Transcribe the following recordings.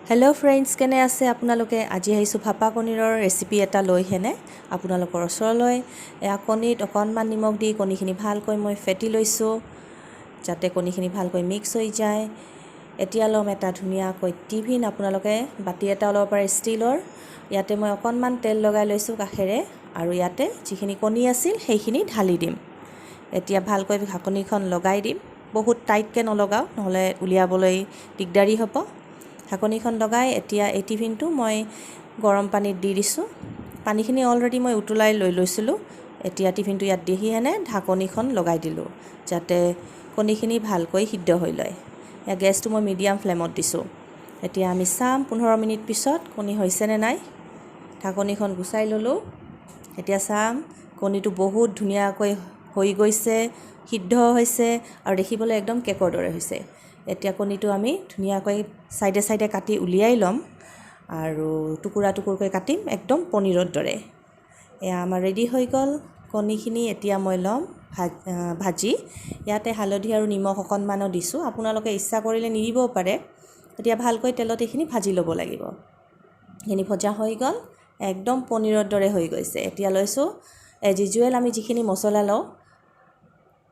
Hello' friends, কেনে আছে আপোনালোকে? আজি আহিছোঁ ভাপা কণীৰৰ ৰেচিপি এটা লৈ হেনে আপোনালোকৰ ওচৰলৈ। এয়া কণীত অকণমান নিমখ দি কণীখিনি ভালকৈ মই ফেটি লৈছোঁ, যাতে কণীখিনি ভালকৈ মিক্স হৈ যায়। এতিয়া ল'ম এটা ধুনীয়াকৈ টিফিন, আপোনালোকে বাতি এটা ল'ব পাৰে ষ্টীলৰ। ইয়াতে মই অকণমান তেল লগাই লৈছোঁ কাষেৰে, আৰু ইয়াতে যিখিনি কণী আছিল সেইখিনি ঢালি দিম। এতিয়া ভালকৈ ঢাকনিখন লগাই দিম, বহুত টাইটকৈ নলগাওঁ, নহ'লে উলিয়াবলৈ দিগদাৰী হ'ব। ঢাকনিখন লগাই এতিয়া এই টিফিনটো মই গৰম পানীত দি দিছোঁ। পানীখিনি অলৰেডি মই উতলাই লৈ লৈছিলোঁ। এতিয়া টিফিনটো ইয়াত দি হেনে ঢাকনিখন লগাই দিলোঁ, যাতে কণীখিনি ভালকৈ সিদ্ধ হৈ লয়। এতিয়া গেছটো মই মিডিয়াম ফ্লেমত দিছোঁ। এতিয়া আমি চাম 15 মিনিট পিছত কণী হৈছেনে নাই। ঢাকনিখন গুচাই ল'লোঁ। এতিয়া চাম কণীটো বহুত ধুনীয়াকৈ হৈ গৈছে, সিদ্ধ হৈছে, আৰু দেখিবলৈ একদম কেকৰ দৰে হৈছে। এতিয়া কণীটো আমি ধুনীয়াকৈ চাইডে চাইডে কাটি উলিয়াই ল'ম, আৰু টুকুৰা টুকুৰকৈ কাটিম একদম পনীৰৰ দৰে। এয়া আমাৰ ৰেডি হৈ গ'ল কণীখিনি। এতিয়া মই ল'ম ভাজি। ইয়াতে হালধি আৰু নিমখ অকণমানো দিছোঁ, আপোনালোকে ইচ্ছা কৰিলে নিদিবও পাৰে। এতিয়া ভালকৈ তেলত এইখিনি ভাজি ল'ব লাগিব। এইখিনি ভজা হৈ গ'ল, একদম পনীৰৰ দৰে হৈ গৈছে। এতিয়া লৈছোঁ এজ ইউজুৱেল আমি যিখিনি মছলা লওঁ,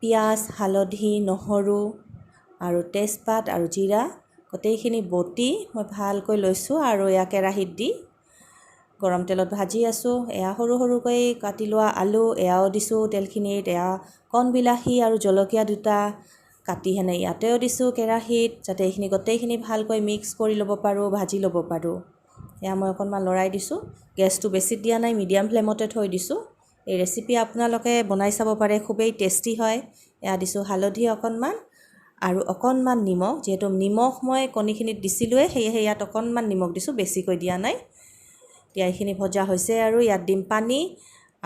পিঁয়াজ, হালধি, নহৰু আৰু তেজপাত আৰু জিৰা, গোটেইখিনি বটি মই ভালকৈ লৈছোঁ, আৰু এয়া কেৰাহীত দি গৰম তেলত ভাজি আছোঁ। এয়া সৰু সৰুকৈ কাটি লোৱা আলু, এয়াও দিছোঁ তেলখিনিত। এয়া কণ বিলাহী আৰু জলকীয়া দুটা কাটি হেনে ইয়াতেও দিছোঁ কেৰাহীত, যাতে এইখিনি গোটেইখিনি ভালকৈ মিক্স কৰি ল'ব পাৰোঁ, ভাজি ল'ব পাৰোঁ। এয়া মই অকণমান লৰাই দিছোঁ। গেছটো বেছি দিয়া নাই, মিডিয়াম ফ্লেমতে থৈ দিছোঁ। এই ৰেচিপি আপোনালোকে বনাই চাব পাৰে, খুবেই টেষ্টি হয়। এয়া দিছোঁ হালধি অকণমান আৰু অকণমান নিমখ। যিহেতু নিমখ মই কণীখিনিত দিছিলোঁৱে, সেয়েহে ইয়াত অকণমান নিমখ দিছোঁ, বেছিকৈ দিয়া নাই। এতিয়া এইখিনি ভজা হৈছে, আৰু ইয়াত দিম পানী,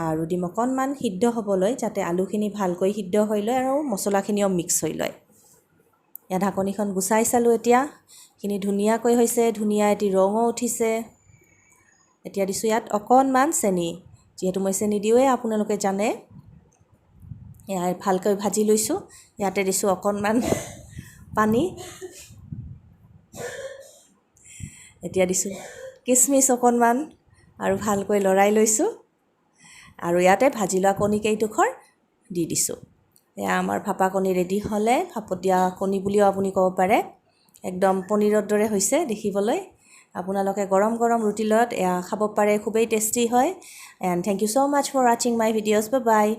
আৰু দিম অকণমান সিদ্ধ হ'বলৈ, যাতে আলুখিনি ভালকৈ সিদ্ধ হৈ লয় আৰু মছলাখিনিও মিক্স হৈ লয়। ইয়াত ঢাকনিখন গুচাই চালোঁ, এতিয়া এইখিনি ধুনীয়াকৈ হৈছে, ধুনীয়া এটি ৰঙো উঠিছে। এতিয়া দিছোঁ ইয়াত অকণমান চেনি, যিহেতু মই চেনি দিওঁৱে আপোনালোকে জানে। এয়া ভালকৈ ভাজি লৈছোঁ। ইয়াতে দিছোঁ অকণমান পানী। এতিয়া দিছোঁ কিচমিচ অকণমান, আৰু ভালকৈ লৰাই লৈছোঁ, আৰু ইয়াতে ভাজি লোৱা কণীকেইটুকুৰ দি দিছোঁ। এয়া আমাৰ ভাপা কণী ৰেডি হ'লে, ভাপতীয়া কণী বুলিও আপুনি ক'ব পাৰে। একদম পনীৰৰ দৰে হৈছে দেখিবলৈ। আপোনালোকে গৰম গৰম ৰুটিৰ লগত এয়া খাব পাৰে, খুবেই টেষ্টি হয়। And thank you so' much for ৱাচিং মাই ভিডিঅ'জ। Bye bye.